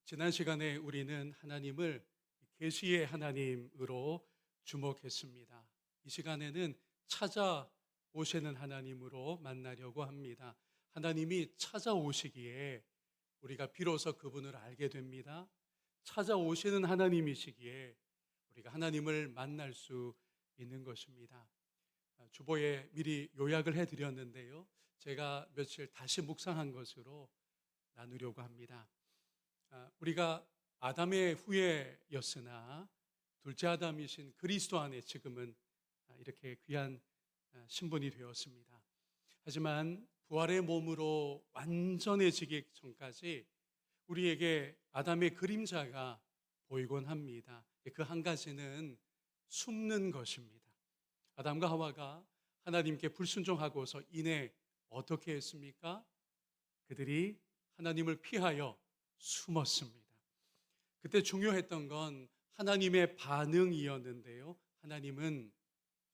지난 시간에 우리는 하나님을 계시의 하나님으로 주목했습니다. 이 시간에는 찾아오시는 하나님으로 만나려고 합니다. 하나님이 찾아오시기에 우리가 비로소 그분을 알게 됩니다. 찾아오시는 하나님이시기에 우리가 하나님을 만날 수 있는 것입니다. 주보에 미리 요약을 해드렸는데요. 제가 며칠 다시 묵상한 것으로 나누려고 합니다. 우리가 아담의 후예였으나 둘째 아담이신 그리스도 안에 지금은 이렇게 귀한 신분이 되었습니다. 하지만 부활의 몸으로 완전해지기 전까지 우리에게 아담의 그림자가 보이곤 합니다. 그 한 가지는 숨는 것입니다. 아담과 하와가 하나님께 불순종하고서 이내 어떻게 했습니까? 그들이 하나님을 피하여 숨었습니다. 그때 중요했던 건 하나님의 반응이었는데요. 하나님은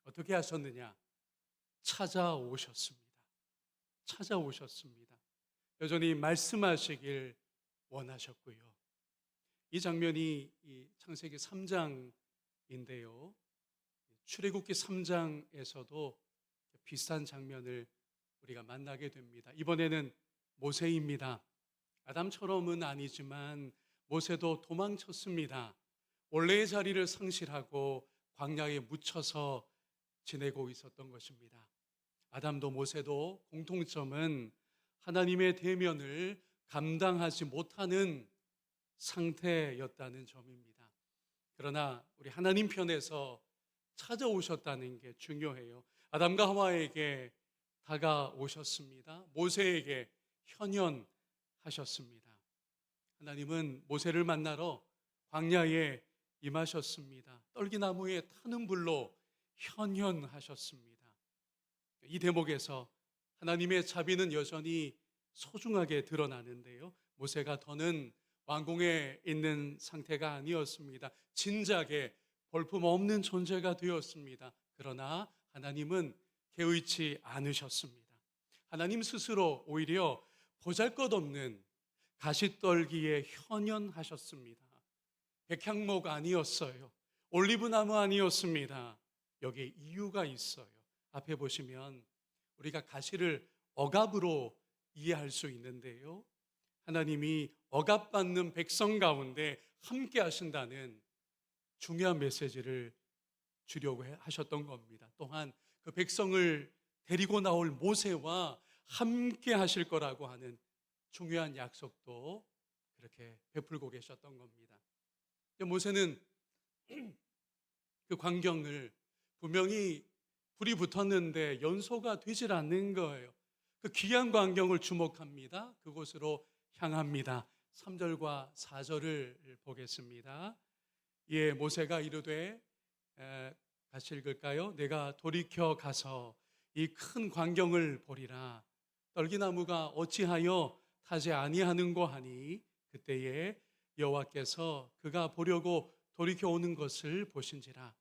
어떻게 하셨느냐? 찾아오셨습니다. 찾아오셨습니다. 여전히 말씀하시길 원하셨고요. 이 장면이 이 창세기 3장인데요. 출애굽기 3장에서도 비슷한 장면을 우리가 만나게 됩니다. 이번에는 모세입니다. 아담처럼은 아니지만 모세도 도망쳤습니다. 원래의 자리를 상실하고 광야에 묻혀서 지내고 있었던 것입니다. 아담도 모세도 공통점은 하나님의 대면을 감당하지 못하는 상태였다는 점입니다. 그러나 우리 하나님 편에서 찾아오셨다는 게 중요해요. 아담과 하와에게 다가오셨습니다. 모세에게 현현하셨습니다. 하나님은 모세를 만나러 광야에 임하셨습니다. 떨기나무에 타는 불로 현현하셨습니다. 이 대목에서 하나님의 자비는 여전히 소중하게 드러나는데요. 모세가 더는 왕궁에 있는 상태가 아니었습니다. 진작에 볼품없는 존재가 되었습니다. 그러나 하나님은 개의치 않으셨습니다. 하나님 스스로 오히려 보잘것없는 가시떨기에 현현하셨습니다. 백향목 아니었어요. 올리브나무 아니었습니다. 여기에 이유가 있어요. 앞에 보시면 우리가 가시를 억압으로 이해할 수 있는데요. 하나님이 억압받는 백성 가운데 함께 하신다는 중요한 메시지를 주려고 하셨던 겁니다. 또한 그 백성을 데리고 나올 모세와 함께 하실 거라고 하는 중요한 약속도 그렇게 베풀고 계셨던 겁니다. 모세는 그 광경을 분명히 불이 붙었는데 연소가 되질 않는 거예요. 그 귀한 광경을 주목합니다. 그곳으로 향합니다. 3절과 4절을 보겠습니다. 예, 모세가 이르되 같이 읽을까요? 내가 돌이켜 가서 이 큰 광경을 보리라. 떨기나무가 어찌하여 타지 아니하는고 하니 그때에 여호와께서 그가 보려고 돌이켜 오는 것을 보신지라.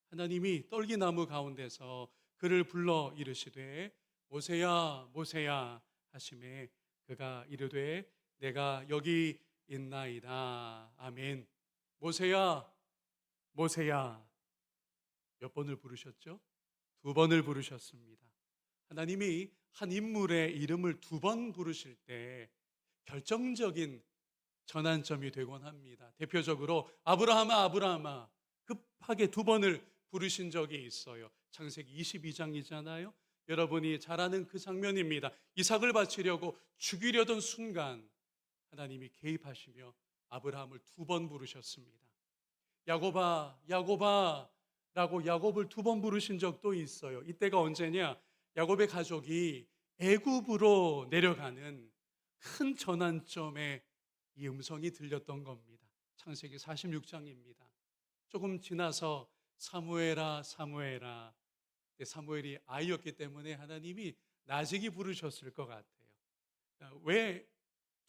하나님이 떨기나무 가운데서 그를 불러 이르시되 모세야 모세야 하시매 그가 이르되 내가 여기 있나이다. 아멘. 모세야 모세야. 몇 번을 부르셨죠? 2번을 부르셨습니다. 하나님이 한 인물의 이름을 2번 부르실 때 결정적인 전환점이 되곤 합니다. 대표적으로 아브라함아 아브라함아 급하게 2번을 부르신 적이 있어요. 창세기 22장이잖아요. 여러분이 잘 아는 그 장면입니다. 이삭을 바치려고 죽이려던 순간 하나님이 개입하시며 아브라함을 2번 부르셨습니다. 야곱아 야곱아 라고 야곱을 2번 부르신 적도 있어요. 이때가 언제냐? 야곱의 가족이 애굽으로 내려가는 큰 전환점에 이 음성이 들렸던 겁니다. 창세기 46장입니다. 조금 지나서 사무엘아 사무엘아. 사무엘이 아이였기 때문에 하나님이 나직이 부르셨을 것 같아요. 왜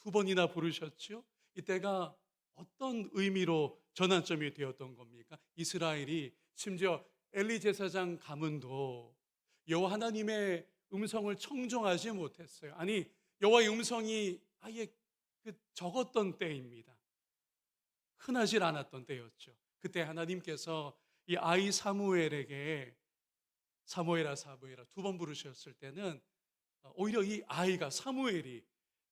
2번이나 부르셨죠? 이때가 어떤 의미로 전환점이 되었던 겁니까? 이스라엘이 심지어 엘리 제사장 가문도 여호와 하나님의 음성을 청종하지 못했어요. 아니 여호와의 음성이 아예 적었던 때입니다. 흔하질 않았던 때였죠. 그때 하나님께서 이 아이 사무엘에게 사무엘아 사무엘아 두 번 부르셨을 때는 오히려 이 아이가 사무엘이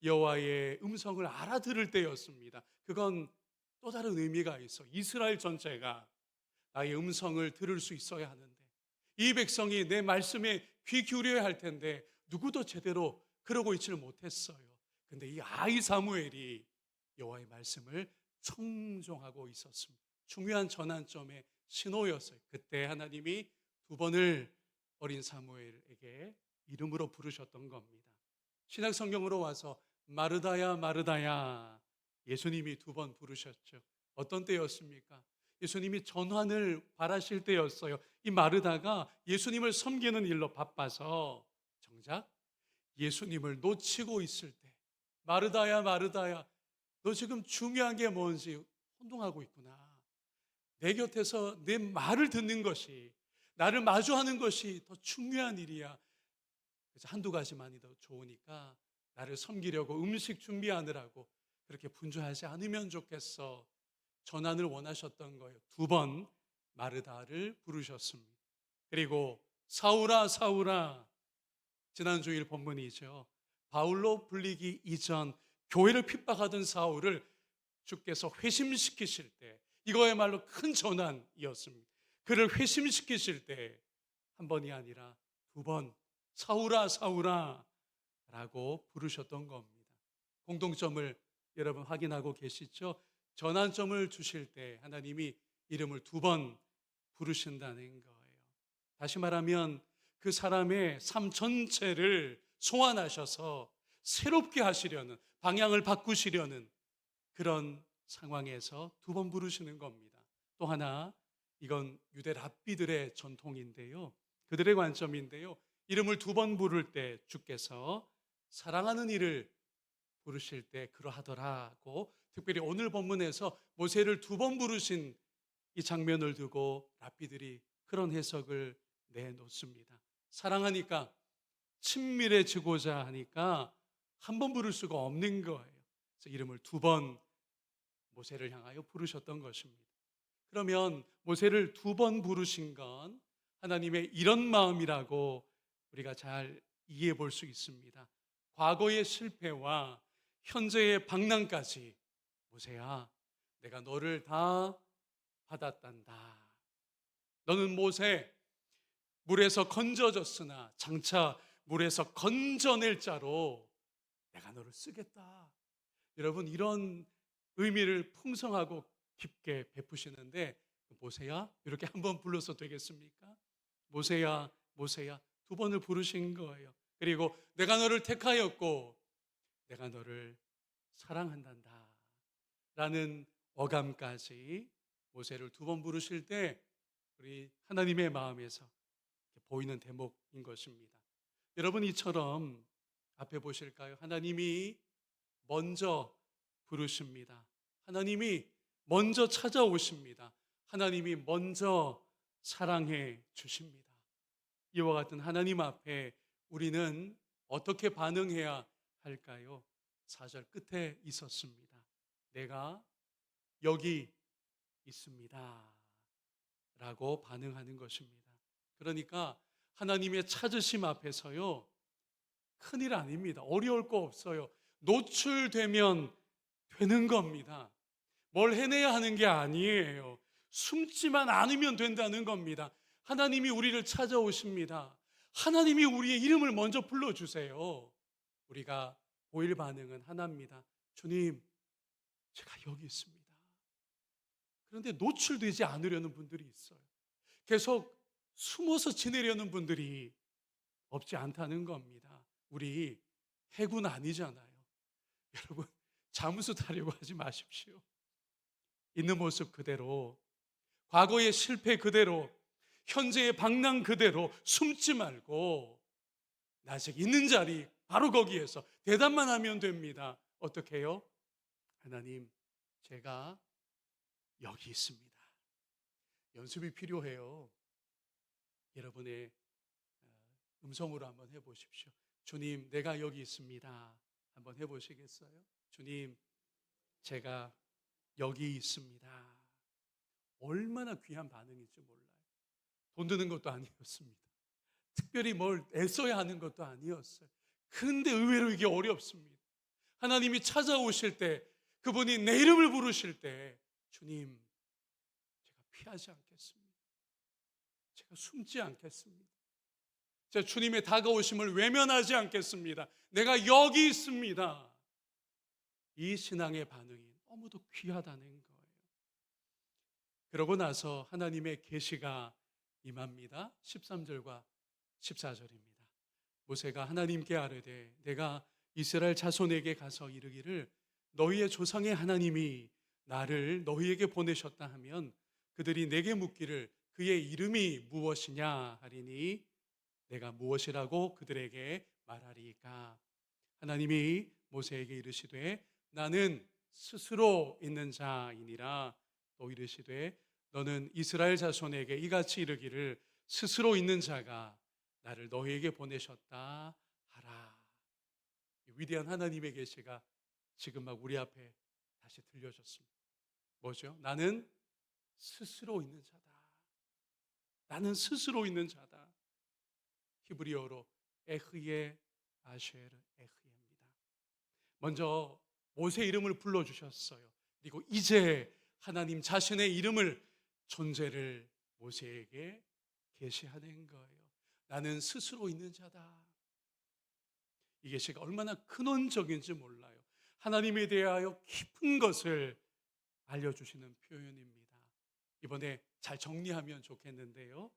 여호와의 음성을 알아들을 때였습니다. 그건 또 다른 의미가 있어. 이스라엘 전체가 나의 음성을 들을 수 있어야 하는데, 이 백성이 내 말씀에 귀 기울여야 할 텐데 누구도 제대로 그러고 있지를 못했어요. 근데 이 아이 사무엘이 여호와의 말씀을 청종하고 있었습니다. 중요한 전환점의 신호였어요. 그때 하나님이 두 번을 어린 사무엘에게 이름으로 부르셨던 겁니다. 신약 성경으로 와서 마르다야 마르다야, 예수님이 두 번 부르셨죠. 어떤 때였습니까? 예수님이 전환을 바라실 때였어요. 이 마르다가 예수님을 섬기는 일로 바빠서 정작 예수님을 놓치고 있을 때, 마르다야 마르다야, 너 지금 중요한 게 뭔지 혼동하고 있구나. 내 곁에서 내 말을 듣는 것이, 나를 마주하는 것이 더 중요한 일이야. 그래서 한두 가지만이 더 좋으니까 나를 섬기려고 음식 준비하느라고 그렇게 분주하지 않으면 좋겠어. 전환을 원하셨던 거예요. 두 번 마르다를 부르셨습니다. 그리고 사울아 사울아, 지난 주일 본문이죠. 바울로 불리기 이전 교회를 핍박하던 사울을 주께서 회심시키실 때, 이거야말로 큰 전환이었습니다. 그를 회심시키실 때 한 번이 아니라 두 번 사울아 사울아 라고 부르셨던 겁니다. 공동점을 여러분 확인하고 계시죠? 전환점을 주실 때 하나님이 이름을 두 번 부르신다는 거예요. 다시 말하면 그 사람의 삶 전체를 소환하셔서 새롭게 하시려는, 방향을 바꾸시려는 그런 상황에서 두 번 부르시는 겁니다. 또 하나, 이건 유대 랍비들의 전통인데요, 그들의 관점인데요, 이름을 두 번 부를 때 주께서 사랑하는 이를 부르실 때 그러하더라고, 특별히 오늘 본문에서 모세를 두 번 부르신 이 장면을 두고 랍비들이 그런 해석을 내놓습니다. 사랑하니까, 친밀해지고자 하니까 한 번 부를 수가 없는 거예요. 그래서 이름을 두 번 모세를 향하여 부르셨던 것입니다. 그러면 모세를 두 번 부르신 건 하나님의 이런 마음이라고 우리가 잘 이해해 볼 수 있습니다. 과거의 실패와 현재의 방랑까지, 모세야, 내가 너를 다 받았단다. 너는 모세, 물에서 건져졌으나 장차 물에서 건져낼 자로 내가 너를 쓰겠다. 여러분, 이런 의미를 풍성하고 깊게 베푸시는데, 모세야 이렇게 한번 불러서 되겠습니까? 모세야 모세야 두 번을 부르신 거예요. 그리고 내가 너를 택하였고 내가 너를 사랑한단다 라는 어감까지 모세를 두 번 부르실 때 우리 하나님의 마음에서 보이는 대목인 것입니다. 여러분, 이처럼 앞에 보실까요? 하나님이 먼저 부르십니다. 하나님이 먼저 찾아오십니다. 하나님이 먼저 사랑해 주십니다. 이와 같은 하나님 앞에 우리는 어떻게 반응해야 할까요? 4절 끝에 있었습니다. 내가 여기 있습니다 라고 반응하는 것입니다. 그러니까 하나님의 찾으심 앞에서요, 큰일 아닙니다. 어려울 거 없어요. 노출되면 되는 겁니다. 뭘 해내야 하는 게 아니에요. 숨지만 않으면 된다는 겁니다. 하나님이 우리를 찾아오십니다. 하나님이 우리의 이름을 먼저 불러주세요. 우리가 보일 반응은 하나입니다. 주님, 제가 여기 있습니다. 그런데 노출되지 않으려는 분들이 있어요. 계속 숨어서 지내려는 분들이 없지 않다는 겁니다. 우리 해군 아니잖아요. 여러분, 잠수 타려고 하지 마십시오. 있는 모습 그대로, 과거의 실패 그대로, 현재의 방랑 그대로 숨지 말고 나 아직 있는 자리 바로 거기에서 대답만 하면 됩니다. 어떻게 해요? 하나님, 제가 여기 있습니다. 연습이 필요해요. 여러분의 음성으로 한번 해보십시오. 주님, 내가 여기 있습니다. 한번 해보시겠어요? 주님, 제가 여기 있습니다. 얼마나 귀한 반응인지 몰라요. 돈 드는 것도 아니었습니다. 특별히 뭘 애써야 하는 것도 아니었어요. 근데 의외로 이게 어렵습니다. 하나님이 찾아오실 때, 그분이 내 이름을 부르실 때, 주님, 제가 피하지 않겠습니다. 제가 숨지 않겠습니다. 제가 주님의 다가오심을 외면하지 않겠습니다. 내가 여기 있습니다. 이 신앙의 반응이 너무도 귀하다는 거예요. 그러고 나서 하나님의 계시가 임합니다. 13절과 14절입니다. 모세가 하나님께 아뢰되 내가 이스라엘 자손에게 가서 이르기를 너희의 조상의 하나님이 나를 너희에게 보내셨다 하면 그들이 내게 묻기를 그의 이름이 무엇이냐 하리니 내가 무엇이라고 그들에게 말하리이까. 하나님이 모세에게 이르시되 나는 스스로 있는 자이니라. 또 이르시되 너는 이스라엘 자손에게 이같이 이르기를 스스로 있는 자가 나를 너희에게 보내셨다 하라. 위대한 하나님의 계시가 지금 막 우리 앞에 다시 들려졌습니다. 뭐죠? 나는 스스로 있는 자다. 나는 스스로 있는 자다. 히브리어로 에흐예 아쉐르 에흐예입니다. 먼저 모세 이름을 불러주셨어요. 그리고 이제 하나님 자신의 이름을, 존재를 모세에게 계시하는 거예요. 나는 스스로 있는 자다. 이 계시가 얼마나 근원적인지 몰라요. 하나님에 대하여 깊은 것을 알려주시는 표현입니다. 이번에 잘 정리하면 좋겠는데요.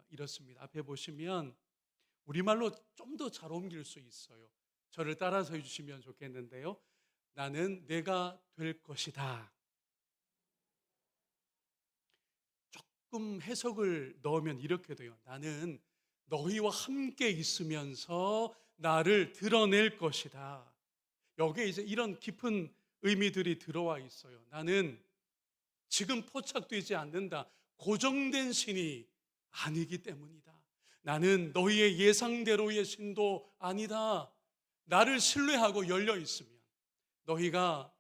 이렇습니다. 앞에 보시면 우리말로 좀 더 잘 옮길 수 있어요. 저를 따라서 해주시면 좋겠는데요. 나는 내가 될 것이다. 조금 해석을 넣으면 이렇게 돼요. 나는 너희와 함께 있으면서 나를 드러낼 것이다. 여기에 이제 이런 깊은 의미들이 들어와 있어요. 나는 지금 포착되지 않는다. 고정된 신이 아니기 때문이다. 나는 너희의 예상대로의 신도 아니다. 나를 신뢰하고 열려 있으면, 너희가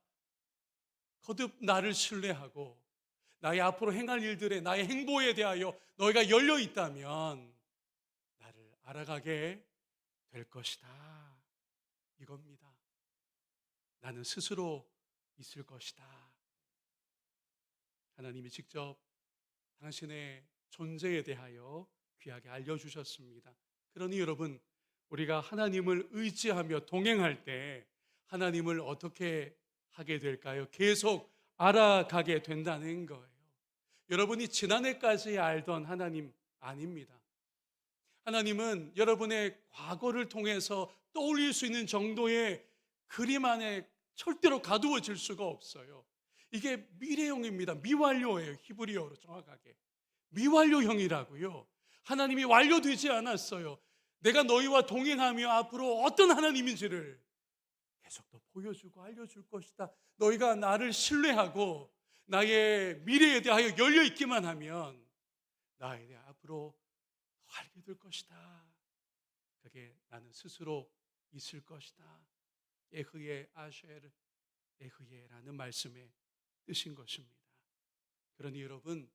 거듭 나를 신뢰하고 나의 앞으로 행할 일들에, 나의 행보에 대하여 너희가 열려 있다면 나를 알아가게 될 것이다. 이겁니다. 나는 스스로 있을 것이다. 하나님이 직접 당신의 존재에 대하여 귀하게 알려주셨습니다. 그러니 여러분, 우리가 하나님을 의지하며 동행할 때 하나님을 어떻게 하게 될까요? 계속 알아가게 된다는 거예요. 여러분이 지난해까지 알던 하나님 아닙니다. 하나님은 여러분의 과거를 통해서 떠올릴 수 있는 정도의 그림 안에 절대로 가두어질 수가 없어요. 이게 미래형입니다. 미완료예요. 히브리어로 정확하게. 미완료형이라고요. 하나님이 완료되지 않았어요. 내가 너희와 동행하며 앞으로 어떤 하나님인지를 계속 더 보여주고 알려줄 것이다. 너희가 나를 신뢰하고 나의 미래에 대하여 열려있기만 하면 나에 대해 앞으로 더 알게 될 것이다. 그게 나는 스스로 있을 것이다. 에흐예 아쉐르 에흐예라는 말씀의 뜻인 것입니다. 그러니 여러분,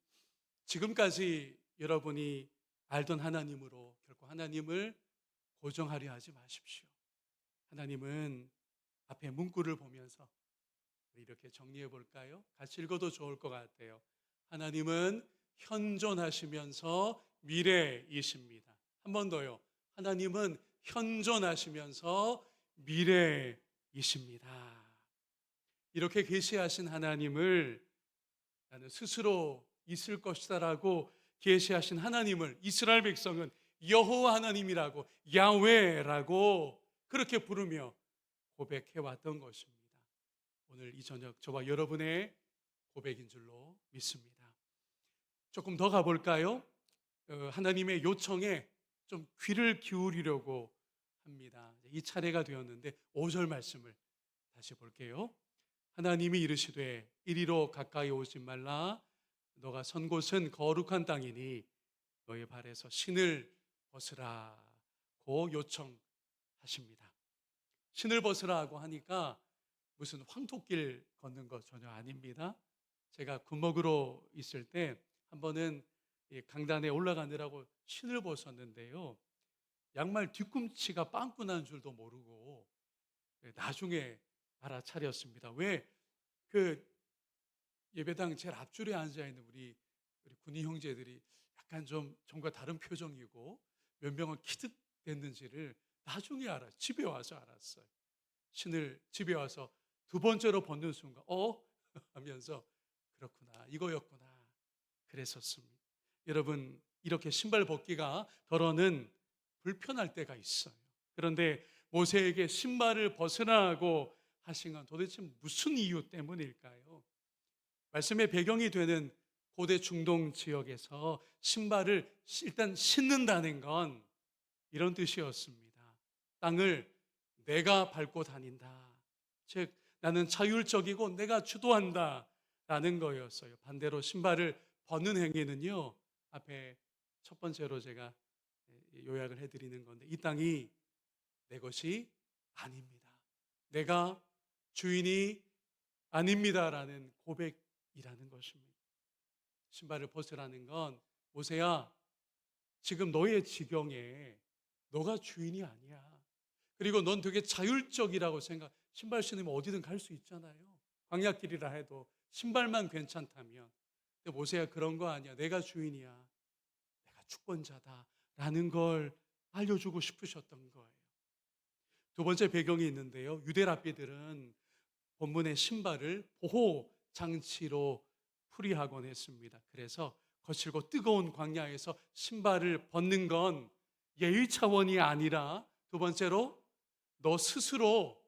지금까지 여러분이 알던 하나님으로 결코 하나님을 고정하려 하지 마십시오. 하나님은 앞에 문구를 보면서 이렇게 정리해 볼까요? 같이 읽어도 좋을 것 같아요. 하나님은 현존하시면서 미래이십니다. 한 번 더요. 하나님은 현존하시면서 미래이십니다. 이렇게 계시하신 하나님을 나는 스스로 있을 것이다라고 계시하신 하나님을 이스라엘 백성은 여호와 하나님이라고, 야훼라고 그렇게 부르며 고백해 왔던 것입니다. 오늘 이 저녁 저와 여러분의 고백인 줄로 믿습니다. 조금 더 가볼까요? 하나님의 요청에 좀 귀를 기울이려고 합니다. 이 차례가 되었는데 5절 말씀을 다시 볼게요. 하나님이 이르시되 이리로 가까이 오지 말라. 너가 선 곳은 거룩한 땅이니 너의 발에서 신을 벗으라고 요청하십니다. 신을 벗으라고 하니까 무슨 황토길 걷는 거 전혀 아닙니다. 제가 군목으로 있을 때 한 번은 이 강단에 올라가느라고 신을 벗었는데요. 양말 뒤꿈치가 빵꾸 난 줄도 모르고 나중에 알아차렸습니다. 왜 그 예배당 제일 앞줄에 앉아 있는 우리 군인 형제들이 약간 좀 전과 다른 표정이고 몇 명은 키득 됐는지를 나중에 집에 와서 알았어요. 신을 집에 와서 두 번째로 벗는 순간 하면서 그렇구나, 이거였구나, 그랬었습니다. 여러분, 이렇게 신발 벗기가 더러는 불편할 때가 있어요. 그런데 모세에게 신발을 벗으라고 하신 건 도대체 무슨 이유 때문일까요? 말씀의 배경이 되는 고대 중동 지역에서 신발을 일단 신는다는 건 이런 뜻이었습니다. 땅을 내가 밟고 다닌다. 즉, 나는 자율적이고 내가 주도한다. 라는 거였어요. 반대로 신발을 벗는 행위는요, 앞에 첫 번째로 제가 요약을 해드리는 건데, 이 땅이 내 것이 아닙니다. 내가 주인이 아닙니다라는 고백이라는 것입니다. 신발을 벗으라는 건, 모세야, 지금 너의 지경에 너가 주인이 아니야. 그리고 넌 되게 자율적이라고 신발 신으면 어디든 갈 수 있잖아요. 광야길이라 해도 신발만 괜찮다면. 근데 모세야, 그런 거 아니야. 내가 주인이야. 내가 주권자다라는 걸 알려주고 싶으셨던 거예요. 두 번째 배경이 있는데요. 유대 랍비들은 본문의 신발을 보호 장치로 풀이하곤 했습니다. 그래서 거칠고 뜨거운 광야에서 신발을 벗는 건 예의 차원이 아니라, 두 번째로 너 스스로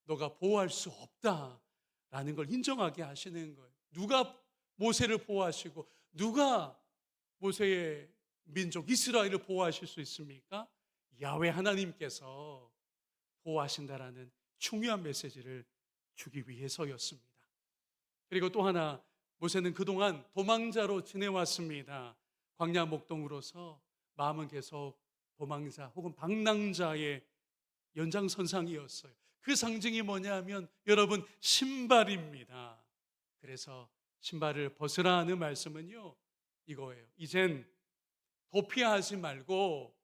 너가 보호할 수 없다라는 걸 인정하게 하시는 거예요. 누가 모세를 보호하시고 누가 모세의 민족 이스라엘을 보호하실 수 있습니까? 야훼 하나님께서 보호하신다라는 중요한 메시지를 주기 위해서였습니다. 그리고 또 하나, 모세는 그동안 도망자로 지내왔습니다. 광야 목동으로서 마음은 계속 도망자 혹은 방랑자의 연장선상이었어요. 그 상징이 뭐냐면 여러분, 신발입니다. 그래서 신발을 벗으라 하는 말씀은요, 이거예요. 이젠 도피하지 말고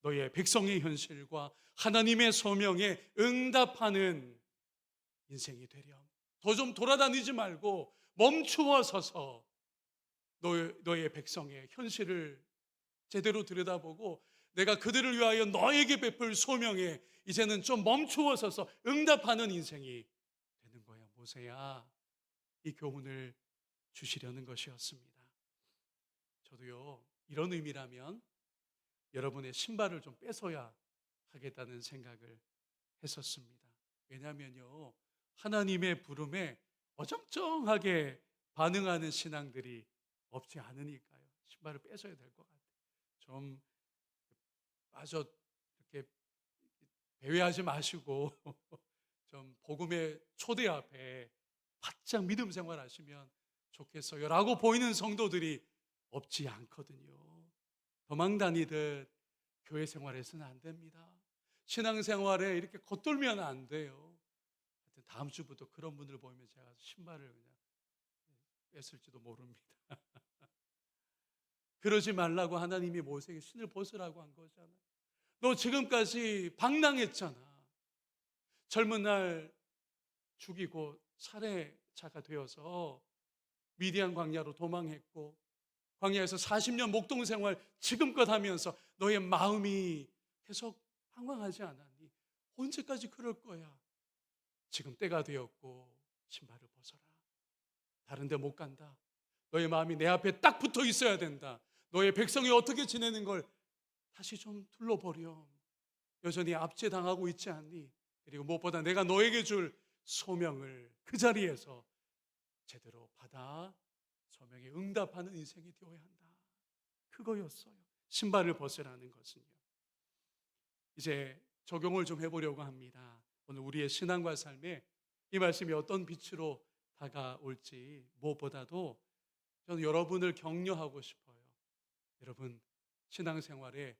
너의 백성의 현실과 하나님의 소명에 응답하는 인생이 되렴. 더 좀 돌아다니지 말고 멈추어 서서 너의 백성의 현실을 제대로 들여다보고 내가 그들을 위하여 너에게 베풀 소명에 이제는 좀 멈추어 서서 응답하는 인생이 되는 거야. 모세야, 이 교훈을 주시려는 것이었습니다. 저도요, 이런 의미라면 여러분의 신발을 좀 뺏어야 하겠다는 생각을 했었습니다. 왜냐하면요, 하나님의 부름에 어정쩡하게 반응하는 신앙들이 없지 않으니까요. 신발을 뺏어야 될 것 같아요. 좀 마저 이렇게 배회하지 마시고 좀 복음의 초대 앞에 바짝 믿음 생활하시면 좋겠어요 라고 보이는 성도들이 없지 않거든요. 도망다니듯 교회 생활에서는 안 됩니다. 신앙생활에 이렇게 겉돌면 안 돼요. 하여튼 다음 주부터 그런 분들 보이면 제가 신발을 그냥 뺐을지도 모릅니다. 그러지 말라고 하나님이 모세에게 신을 벗으라고 한 거잖아요. 너 지금까지 방랑했잖아. 젊은 날 죽이고 살해자가 되어서 미디안 광야로 도망했고, 광야에서 40년 목동 생활 지금껏 하면서 너의 마음이 계속 방황하지 않았니? 언제까지 그럴 거야? 지금 때가 되었고 신발을 벗어라. 다른 데 못 간다. 너의 마음이 내 앞에 딱 붙어 있어야 된다. 너의 백성이 어떻게 지내는 걸 다시 좀 둘러보렴. 여전히 압제당하고 있지 않니? 그리고 무엇보다 내가 너에게 줄 소명을 그 자리에서 제대로 받아 소명에 응답하는 인생이 되어야 한다. 그거였어요. 신발을 벗으라는 것은요. 이제 적용을 좀 해보려고 합니다. 오늘 우리의 신앙과 삶에 이 말씀이 어떤 빛으로 다가올지 무엇보다도 저는 여러분을 격려하고 싶어요. 여러분, 신앙생활에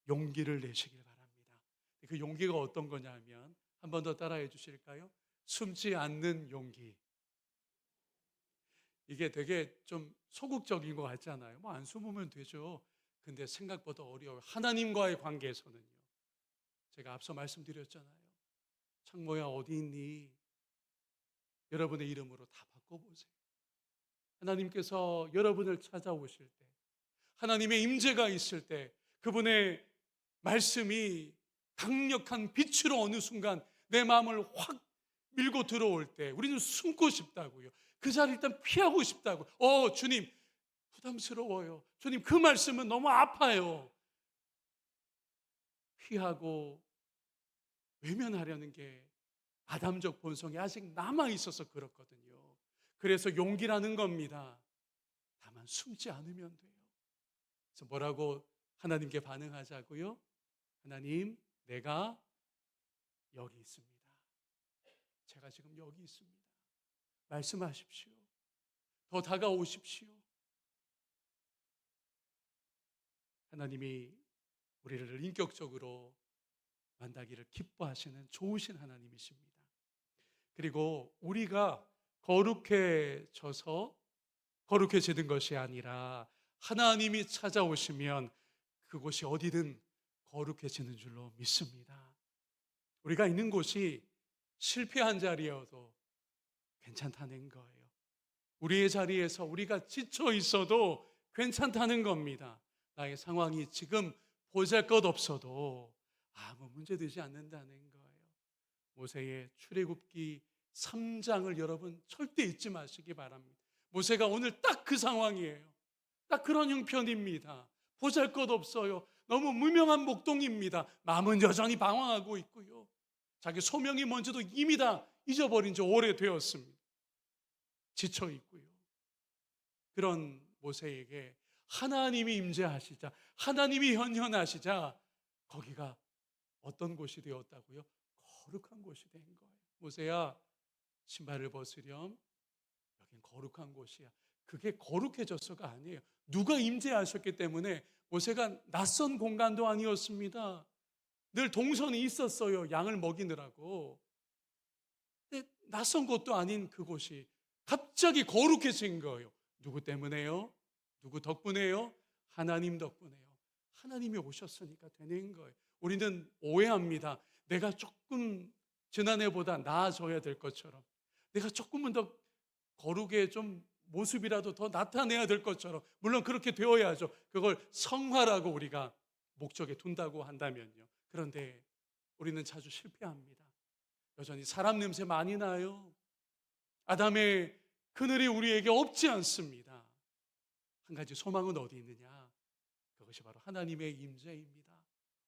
용기를 내시길 바랍니다. 그 용기가 어떤 거냐 하면 한 번 더 따라해 주실까요? 숨지 않는 용기. 이게 되게 좀 소극적인 것 같잖아요. 뭐 안 숨으면 되죠. 근데 생각보다 어려워요. 하나님과의 관계에서는요. 제가 앞서 말씀드렸잖아요. 창모야 어디 있니? 여러분의 이름으로 다 바꿔보세요. 하나님께서 여러분을 찾아오실 때, 하나님의 임재가 있을 때, 그분의 말씀이 강력한 빛으로 어느 순간 내 마음을 확 밀고 들어올 때 우리는 숨고 싶다고요. 그 자리를 일단 피하고 싶다고. 주님 부담스러워요. 주님 그 말씀은 너무 아파요. 피하고 외면하려는 게 아담적 본성이 아직 남아 있어서 그렇거든요. 그래서 용기라는 겁니다. 다만 숨지 않으면 돼요. 그래서 뭐라고 하나님께 반응하자고요? 하나님, 내가 여기 있습니다. 제가 지금 여기 있습니다. 말씀하십시오. 더 다가오십시오. 하나님이 우리를 인격적으로 만나기를 기뻐하시는 좋으신 하나님이십니다. 그리고 우리가 거룩해져서 거룩해지는 것이 아니라 하나님이 찾아오시면 그곳이 어디든 거룩해지는 줄로 믿습니다. 우리가 있는 곳이 실패한 자리여도 괜찮다는 거예요. 우리의 자리에서 우리가 지쳐 있어도 괜찮다는 겁니다. 나의 상황이 지금 보잘것없어도 아무 문제되지 않는다는 거예요. 모세의 출애굽기 3장을 여러분 절대 잊지 마시기 바랍니다. 모세가 오늘 딱 그 상황이에요. 딱 그런 형편입니다. 보잘것없어요. 너무 무명한 목동입니다. 마음은 여전히 방황하고 있고요. 자기 소명이 뭔지도 이미 다 잊어버린 지 오래되었습니다. 지쳐 있고요. 그런 모세에게 하나님이 임재하시자, 하나님이 현현하시자 거기가 어떤 곳이 되었다고요? 거룩한 곳이 된 거예요. 모세야, 신발을 벗으렴. 여긴 거룩한 곳이야. 그게 거룩해졌어가 아니에요. 누가 임재하셨기 때문에 모세가 낯선 공간도 아니었습니다. 늘 동선이 있었어요. 양을 먹이느라고. 근데 낯선 곳도 아닌 그곳이 갑자기 거룩해진 거예요. 누구 때문에요? 누구 덕분에요? 하나님 덕분에요. 하나님이 오셨으니까 되는 거예요. 우리는 오해합니다. 내가 조금 지난해보다 나아져야 될 것처럼, 내가 조금은 더 거룩의 좀 모습이라도 더 나타내야 될 것처럼, 물론 그렇게 되어야죠. 그걸 성화라고 우리가 목적에 둔다고 한다면요. 그런데 우리는 자주 실패합니다. 여전히 사람 냄새 많이 나요. 아담의 그늘이 우리에게 없지 않습니다. 한 가지 소망은 어디 있느냐? 그것이 바로 하나님의 임재입니다.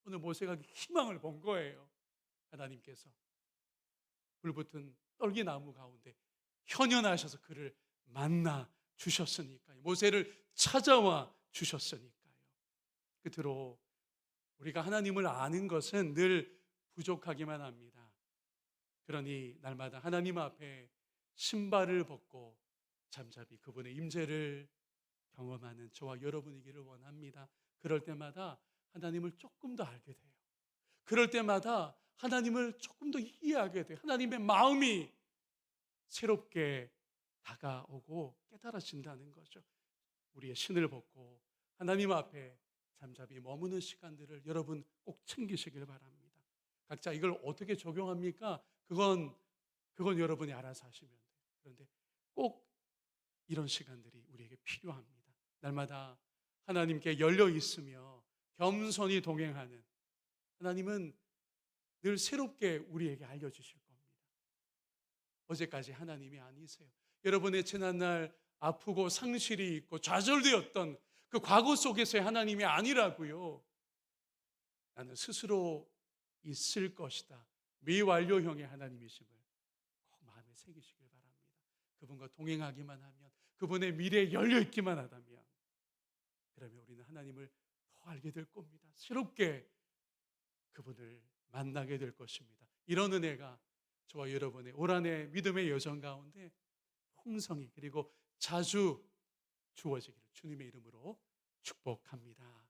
오늘 모세가 희망을 본 거예요. 하나님께서 불붙은 떨기나무 가운데 현현하셔서 그를 만나 주셨으니까요. 모세를 찾아와 주셨으니까요. 끝으로 우리가 하나님을 아는 것은 늘 부족하기만 합니다. 그러니 날마다 하나님 앞에 신발을 벗고 잠잠히 그분의 임재를 경험하는 저와 여러분이기를 원합니다. 그럴 때마다 하나님을 조금 더 알게 돼요. 그럴 때마다 하나님을 조금 더 이해하게 돼요. 하나님의 마음이 새롭게 다가오고 깨달아진다는 거죠. 우리의 신을 벗고 하나님 앞에 잠잠히 머무는 시간들을 여러분 꼭 챙기시길 바랍니다. 각자 이걸 어떻게 적용합니까? 그건 여러분이 알아서 하시면 돼요. 그런데 꼭 이런 시간들이 우리에게 필요합니다. 날마다 하나님께 열려 있으며 겸손히 동행하는 하나님은 늘 새롭게 우리에게 알려주실 겁니다. 어제까지 하나님이 아니세요. 여러분의 지난날 아프고 상실이 있고 좌절되었던 그 과거 속에서의 하나님이 아니라고요. 나는 스스로 있을 것이다. 미완료형의 하나님이심을 꼭 마음에 새기시길 바랍니다. 그분과 동행하기만 하면, 그분의 미래에 열려있기만 하다면, 그러면 우리는 하나님을 더 알게 될 겁니다. 새롭게 그분을 만나게 될 것입니다. 이런 은혜가 저와 여러분의 올 한해 믿음의 여정 가운데 풍성히 그리고 자주 주어지기를 주님의 이름으로 축복합니다.